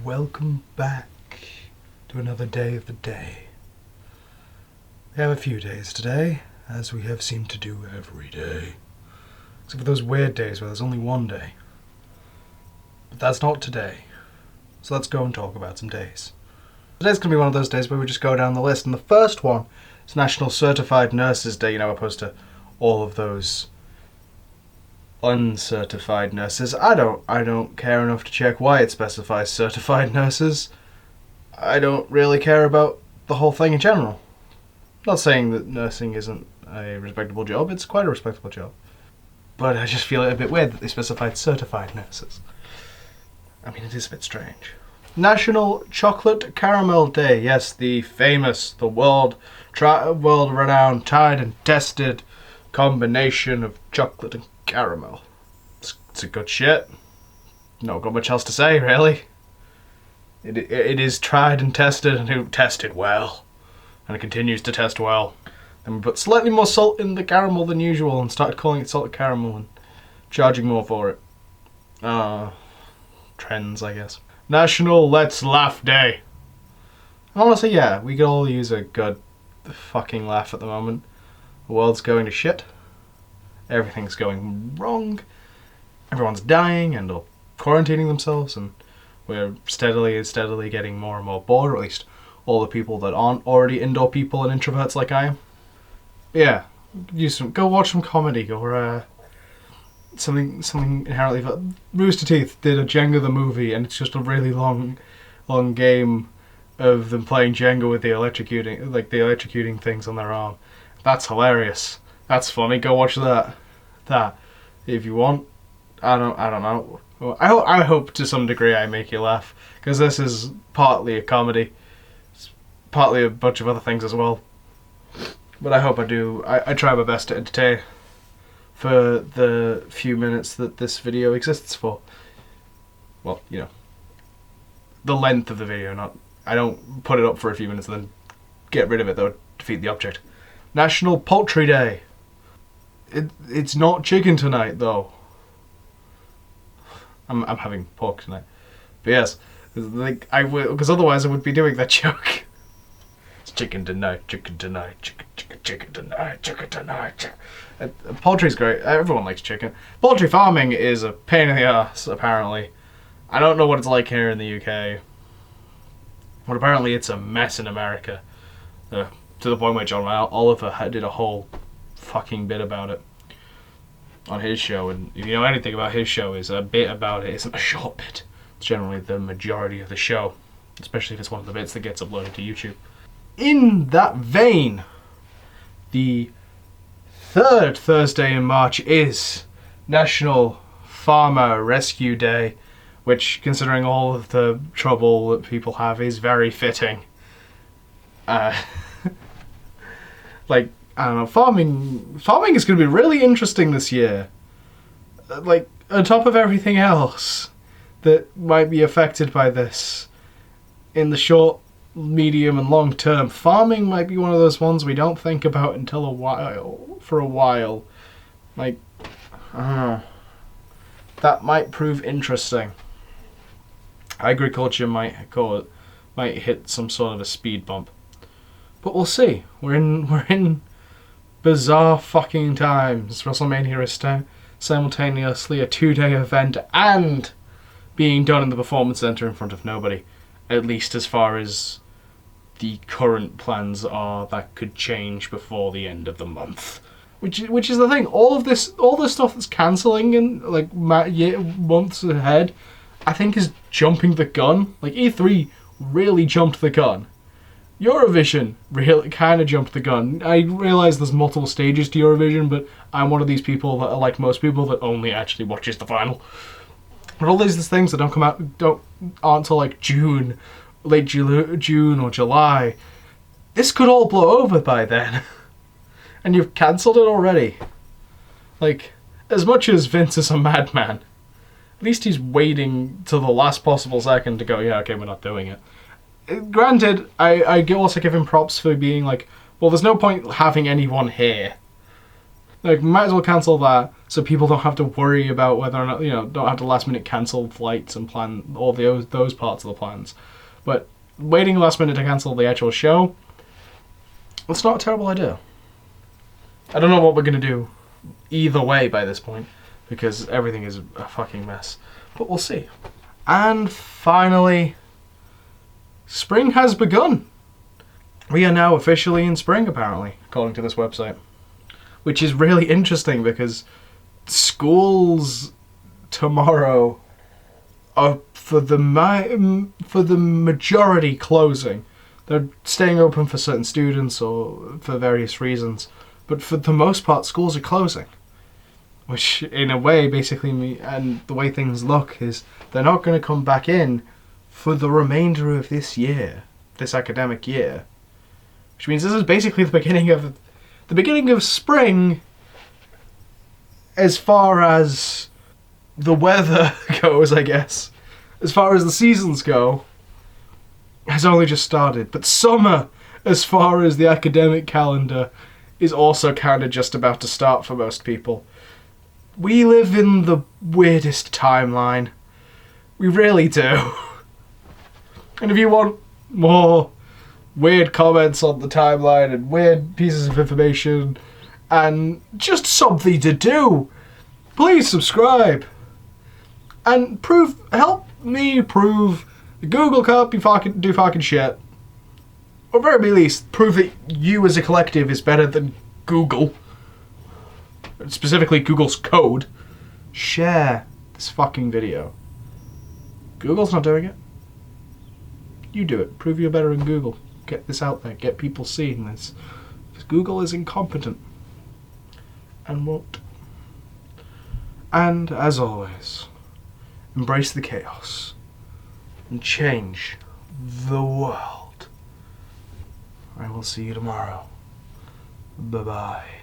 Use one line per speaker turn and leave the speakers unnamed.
welcome back to another day of the day. We have a few days today, as we have seemed to do every day. Except for those weird days where there's only one day. But that's not today. So let's go and talk about some days. Today's going to be one of those days where we just go down the list, and the first one is National Certified Nurses Day, opposed to all of those uncertified nurses. I don't care enough to check why it specifies certified nurses. I don't really care about the whole thing in general. Not saying that nursing isn't a respectable job, it's quite a respectable job. But I just feel it a bit weird that they specified certified nurses. I mean, it is a bit strange. National Chocolate Caramel Day. Yes, the famous, the world-renowned, tried and tested combination of chocolate and caramel. It's a good shit. Not got much else to say, really. It is tried and tested, and it tested well. And it continues to test well. Then we put slightly more salt in the caramel than usual and started calling it salted caramel and charging more for it. Trends, I guess. National Let's Laugh Day. Honestly, yeah, we could all use a good fucking laugh at the moment. The world's going to shit. Everything's going wrong. Everyone's dying and or quarantining themselves, and we're steadily getting more and more bored, or at least all the people that aren't already indoor people and introverts like I am. Yeah, go watch some comedy or something inherently fun. Rooster Teeth did a Jenga the movie, and it's just a really long game of them playing Jenga with the electrocuting things on their arm. That's hilarious. That's funny. Go watch that if you want. I don't know. I hope to some degree I make you laugh, because this is partly a comedy. It's partly a bunch of other things as well. But I hope I do. I try my best to entertain for the few minutes that this video exists for. Well, the length of the video. I don't put it up for a few minutes and then get rid of it. That would defeat the object. National Poultry Day. It's not chicken tonight, though. I'm having pork tonight. But yes, because otherwise I would be doing that joke. It's chicken tonight, chicken tonight, chicken tonight, chicken tonight. Poultry's great. Everyone likes chicken. Poultry farming is a pain in the ass, apparently. I don't know what it's like here in the UK. But apparently it's a mess in America. To the point where John Oliver did a whole fucking bit about it on his show, and if you know anything about his show, is a bit about it isn't a short bit. It's generally the majority of the show, especially if it's one of the bits that gets uploaded to YouTube. In that vein, the third Thursday in March is National Farmer Rescue Day, which, considering all of the trouble that people have, is very fitting. I don't know, farming is going to be really interesting this year. On top of everything else that might be affected by this, in the short, medium, and long term, farming might be one of those ones we don't think about until for a while. I don't know. That might prove interesting. Agriculture might hit some sort of a speed bump. But we'll see. We're in bizarre fucking times. WrestleMania is simultaneously a 2-day event and being done in the Performance Center in front of nobody. At least as far as the current plans are, that could change before the end of the month. Which is the thing. All this stuff that's cancelling in months ahead, I think is jumping the gun. E3 really jumped the gun. Eurovision really kind of jumped the gun. I realise there's multiple stages to Eurovision, but I'm one of these people that are like most people that only actually watches the final. But all these things that aren't until June, late June or July. This could all blow over by then. And you've cancelled it already. As much as Vince is a madman, at least he's waiting till the last possible second to go, yeah, okay, we're not doing it. Granted, I also give him props for being well, there's no point having anyone here. Like, might as well cancel that so people don't have to worry about whether or not, don't have to last minute cancel flights and plan all those parts of the plans. But waiting last minute to cancel the actual show, it's not a terrible idea. I don't know what we're going to do either way by this point, because everything is a fucking mess. But we'll see. And finally, spring has begun. We are now officially in spring, apparently, according to this website. Which is really interesting because schools tomorrow are for the majority closing. They're staying open for certain students or for various reasons, but for the most part schools are closing. Which in a way basically and the way things look is they're not going to come back in for the remainder of this year, this academic year. Which means this is basically the beginning of spring as far as the weather goes, I guess. As far as the seasons go, has only just started. But summer, as far as the academic calendar, is also kind of just about to start for most people. We live in the weirdest timeline. We really do. And if you want more weird comments on the timeline and weird pieces of information and just something to do, please subscribe and help me prove that Google can't do fucking shit, or at very least prove that you as a collective is better than Google, specifically Google's code. Share this fucking video. Google's not doing it. You do it. Prove you're better than Google. Get this out there. Get people seeing this. Because Google is incompetent. And won't. And, as always, embrace the chaos. And change the world. I will see you tomorrow. Bye-bye.